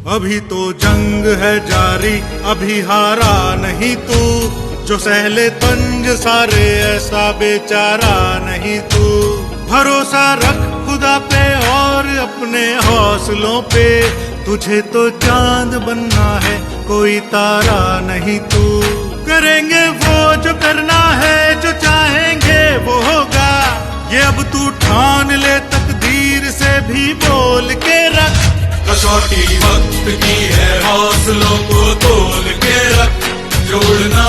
अभी तो जंग है जारी, अभी हारा नहीं तू, जो सहले तंज सारे ऐसा बेचारा नहीं तू। भरोसा रख खुदा पे और अपने हौसलों पे, तुझे तो चांद बनना है कोई तारा नहीं तू। करेंगे वो जो करना है, जो चाहेंगे वो होगा, ये अब तू ठान ले, तकदीर से भी बोल के रख। कसौटी वक्त की है, हौसलों को तोल के रख, जोड़ना